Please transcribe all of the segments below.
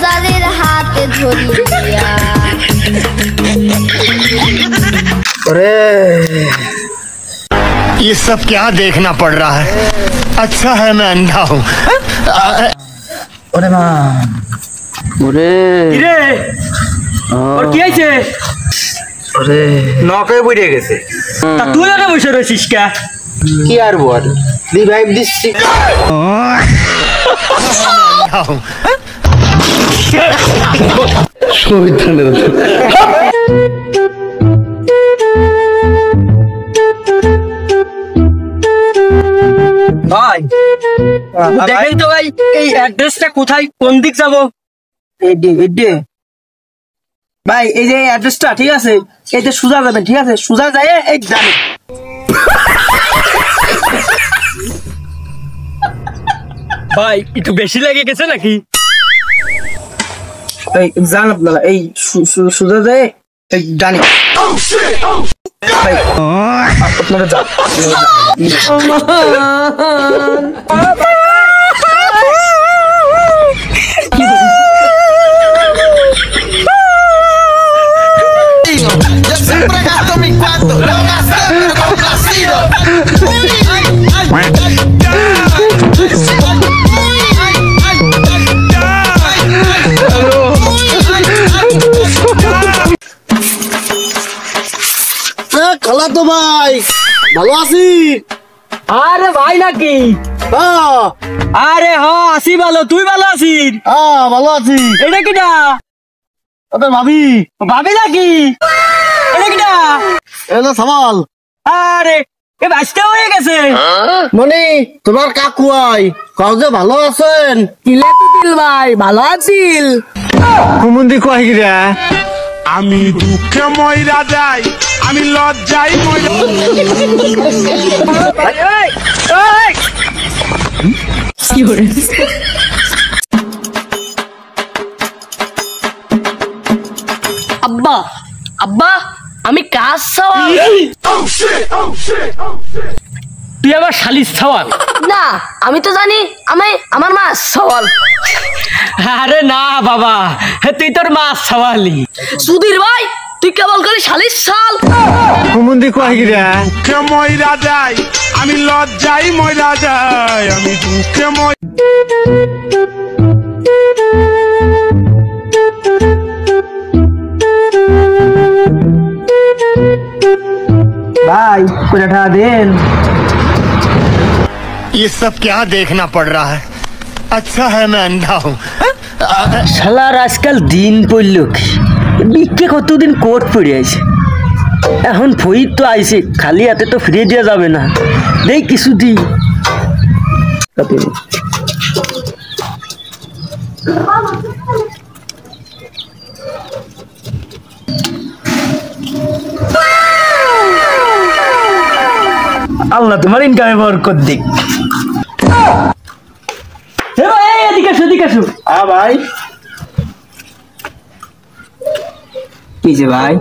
যাদের হাতে ধরিয়া। अरे ये सब क्या देखना पड़ रहा है? अच्छा है मैं अंधा हूँ। अरे माँ अरे কিরে ওর কি হইছে? अरे নকে বুড়ে গেছে তা তুই না বসে রইছিস কে? কি আর বল রিভাইভ দিচ্ছি अंधा हूँ। ভাই দেখেই তো ভাই এই অ্যাড্রেসটা কোথায়, কোন দিক যাব? ভাই এই যে অ্যাড্রেসটা ঠিক আছে, এই যে সুজা যাবেন, ঠিক আছে, সুজা যায় এই জানি ভাই একটু বেশি লেগে গেছে নাকি? এই জান আপনারা এই সুজা যায় এই জানি ভাই আপনারা যান Yo siempre gasto mi cuarto, lo gasto complacido. খালা তো ভাই ভালো আছি। আরে ভাই নাকি? হ্যাঁ আরে হ আসি ভালো, তুই ভালো আছিস? ভালো আছি। এটা কিটা? ওদের ভাবি ভাবি নাকি? এটা কিটা? এলো সামাল। আরে এ বাঁচতে হয়ে গেছে। মনি তোমার কাকু আই কাউ যে ভালো আছেন? কিলে দিল ভাই ভালো আছিস? কুমুন্দি কয় গিরা আমি দুঃখে ময়রা যাই, আমি লজ্জাই ময়রা। আব্বা আব্বা আমি কাজ সওয়াল। তুই আমার শালির সওয়াল? না আমি তো জানি আমার মা সওয়াল। আরে না বাবা, তুই তোর মা সওয়ালি। সুধীর ভাই তুই কেবল করে শালির সাল। কুমুন্দি কয় গিরা দুঃখে ময়রা যাই, আমি লজ্জাই ময়রা যাই, আমি দুঃখে ভাই পুরাটা দেন। ये सब क्या देखना पड़ रहा है? अच्छा है मैं अंधा हूँ। শালার আজকাল দিন পড়ল কি, বিকে কতদিন কোর্ট পড়ে আছে। এখন ফইর তো আইছে, খালি হাতে তো ফিরিয়ে দেওয়া যাবে না। দেখ কিছু দি আল্লাহ তোমার ইনকামে বরকত দিক। এদিকে আসো, এদিকে আসো। ভাই কি যে ভাই?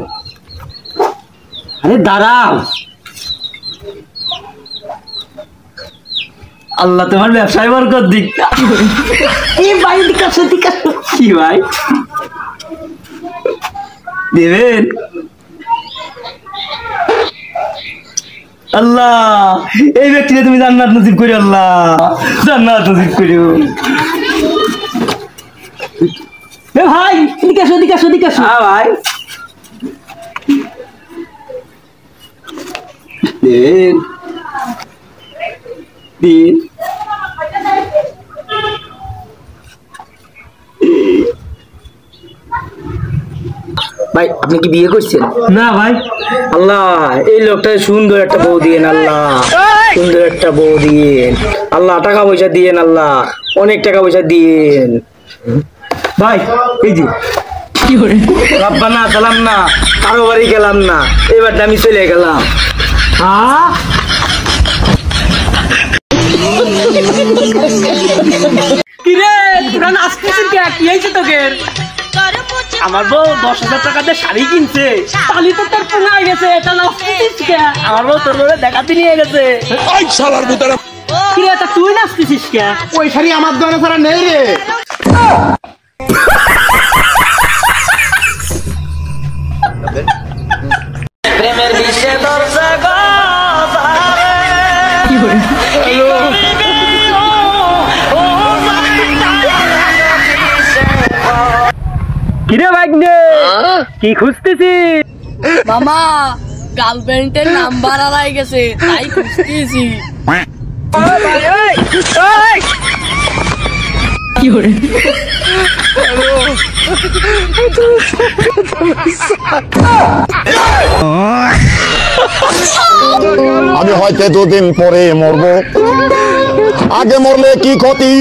আরে দাঁড়াও, আল্লাহ তোমার ব্যবসায় বরকত দিক। এই ভাই এদিকে আসো, এদিকে আসো। কি ভাই দেবেন? আল্লাহ এই ব্যক্তিকে তুমি জান্নাত নসিব করি, আল্লাহ জান্নাত নসিব করিও। এ ভাই এদিকে আসো, এদিকে আসো, এদিকে আসো। ভাই দিন দিন ভাই আপনি কি বিয়ে করছেন? না ভাই। আল্লাহ এই লোকটা সুন্দর একটা বউ দিয়েন, আল্লাহ সুন্দর একটা বউ দিয়েন, আল্লাহ টাকা পয়সা দিয়েন, আল্লাহ অনেক টাকা পয়সা দিয়েন ভাই। এই যে রাব্বানা গেলাম না, কারো বাড়ি গেলাম না, এবার আমি চলে গেলাম। কিরে তোরা নাচতেছিস কে? কি হয়েছে তোকে? আমার বউ 10,000 টাকা দিয়ে শাড়ি কিনছে, তাহলে তো তোর পুঙ্গা হয়ে গেছে। এটা নাচতেছিস কে? আমার বউ তোর বউরে দেখাতে নিয়ে গেছে। কিরে তা তুই নাচতেছিস কে? ওই শাড়ি আমার দোকানে ছাড়া নেই রে। কিরে ভাগ্নে কি খুঁজতেছিস? মামা গার্লফ্রেন্ডের নাম্বার হারাই গেছে তাই খুঁজতেছি। আমি হয়তো দুদিন পরে মরবো, আগে মরলে কি ক্ষতি।